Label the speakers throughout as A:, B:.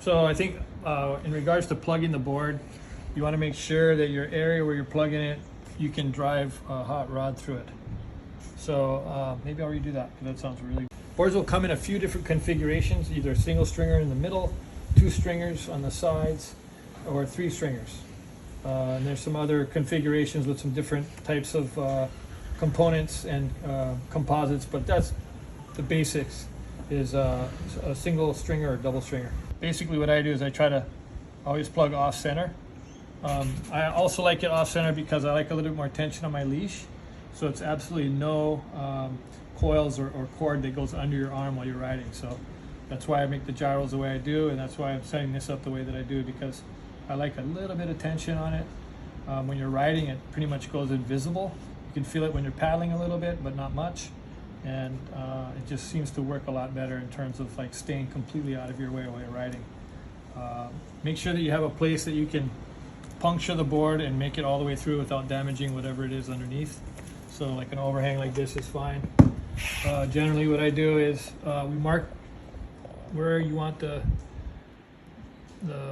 A: So I think in regards to plugging the board, you want to make sure that your area where you're plugging it, you can drive a hot rod through it. So maybe I'll redo that because that sounds really good. Boards will come in a few different configurations, either a single stringer in the middle, 2 stringers on the sides, or 3 stringers. And there's some other configurations with some different types of components and composites, but that's the basics, is a single stringer or double stringer. Basically what I do is I try to always plug off center. I also like it off center because I like a little bit more tension on my leash, so it's absolutely no coils or cord that goes under your arm while you're riding. So that's why I make the gyros the way I do, and that's why I'm setting this up the way that I do, because I like a little bit of tension on it. When you're riding, it pretty much goes invisible. You can feel it when you're paddling a little bit, but not much. And it just seems to work a lot better in terms of like staying completely out of your way while you're riding. Make sure that you have a place that you can puncture the board and make it all the way through without damaging whatever it is underneath. So like an overhang like this is fine. Generally what I do is we mark where you want the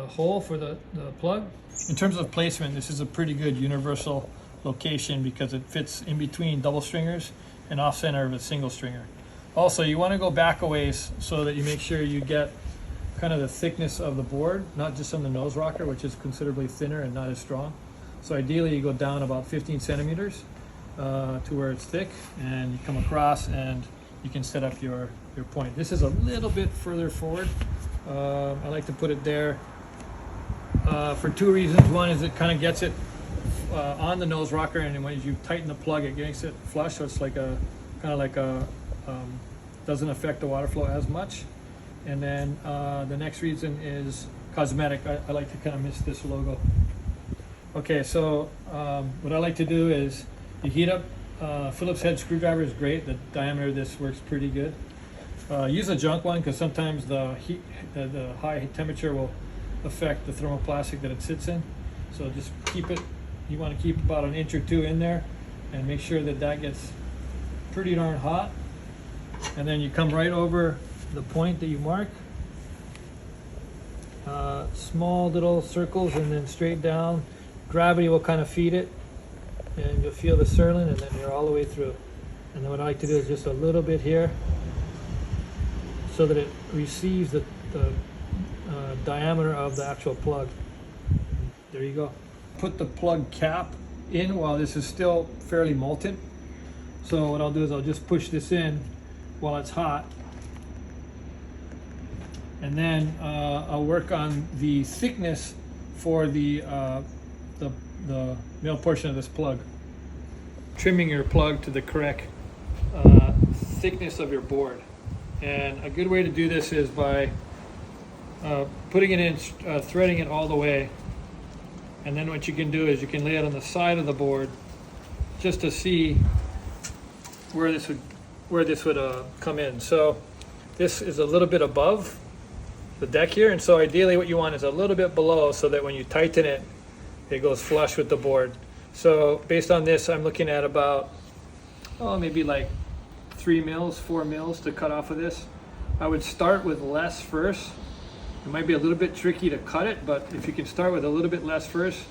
A: hole for the plug. In terms of placement, this is a pretty good universal location because it fits in between double stringers and off center of a single stringer. Also, you want to go back a ways so that you make sure you get kind of the thickness of the board, not just on the nose rocker, which is considerably thinner and not as strong. So ideally you go down about 15 centimeters to where it's thick, and you come across and you can set up your point. This is a little bit further forward. I like to put it there for 2 reasons. One is it kind of gets it on the nose rocker, and when you tighten the plug, it gets it flush, so it's like a kind of like a doesn't affect the water flow as much. And then the next reason is cosmetic. I like to kind of miss this logo. Okay, so what I like to do is you heat up. Phillips head screwdriver is great. The diameter of this works pretty good. Use a junk one because sometimes the heat, the high temperature will affect the thermoplastic that it sits in. So just keep it. You want to keep about an inch or 2 in there, and make sure that that gets pretty darn hot. And then you come right over the point that you mark. Small little circles and then straight down. Gravity will kind of feed it, and you'll feel the surlin, and then you're all the way through. And then what I like to do is just a little bit here so that it receives the diameter of the actual plug. There you go. Put the plug cap in while this is still fairly molten. So what I'll do is I'll just push this in while it's hot, and then I'll work on the thickness for the male portion of this plug. Trimming your plug to the correct thickness of your board. And a good way to do this is by putting it in, threading it all the way. And then what you can do is you can lay it on the side of the board just to see where this would come in. So this is a little bit above the deck here, and so ideally what you want is a little bit below, so that when you tighten it, it goes flush with the board. So based on this, I'm looking at about maybe like 3 mils, 4 mils to cut off of this. I would start with less first. It might be a little bit tricky to cut it, but if you can start with a little bit less first,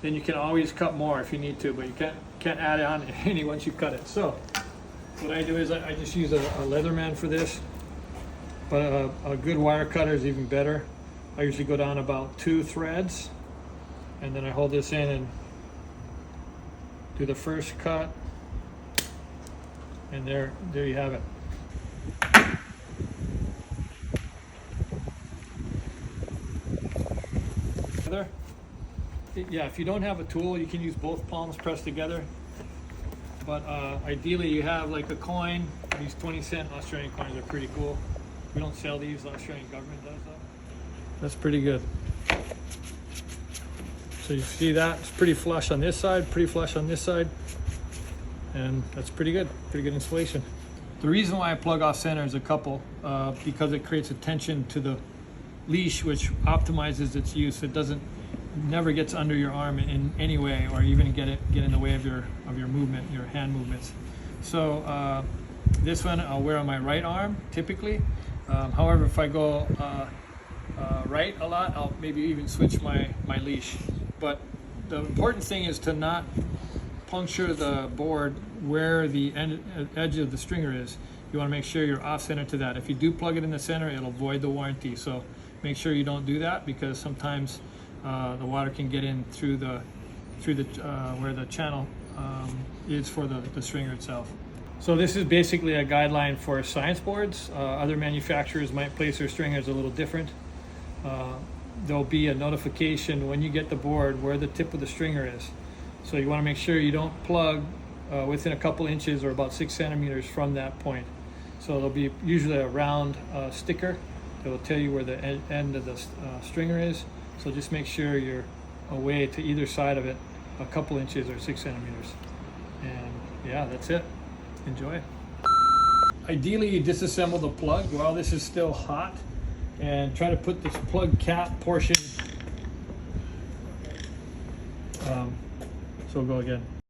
A: then you can always cut more if you need to, but you can't add on any once you cut it. So what I do is I just use a Leatherman for this, but a good wire cutter is even better. I usually go down about 2 threads, and then I hold this in and do the first cut, and there you have it. Yeah, if you don't have a tool, you can use both palms pressed together. But ideally you have like a coin. These 20-cent Australian coins are pretty cool. We don't sell these, the Australian government does though. That's pretty good. So you see that? It's pretty flush on this side, pretty flush on this side. And that's pretty good insulation. The reason why I plug off center is a couple, because it creates a tension to the leash which optimizes its use. It never gets under your arm in any way, or even get in the way of your movement, your hand movements. So this one I'll wear on my right arm typically. However, if I go right a lot, I'll maybe even switch my leash. But the important thing is to not puncture the board where the edge of the stringer is. You want to make sure you're off center to that. If you do plug it in the center, it'll void the warranty. So make sure you don't do that, because sometimes the water can get in through the where the channel is for the stringer itself. So this is basically a guideline for science boards. Other manufacturers might place their stringers a little different. There'll be a notification when you get the board where the tip of the stringer is. So you want to make sure you don't plug within a couple inches or about 6 centimeters from that point. So there'll be usually a round sticker that will tell you where the end of the stringer is. So just make sure you're away to either side of it a couple inches or 6 centimeters. And yeah, that's it. Enjoy. Ideally, you disassemble the plug while this is still hot and try to put this plug cap portion. So we'll go again.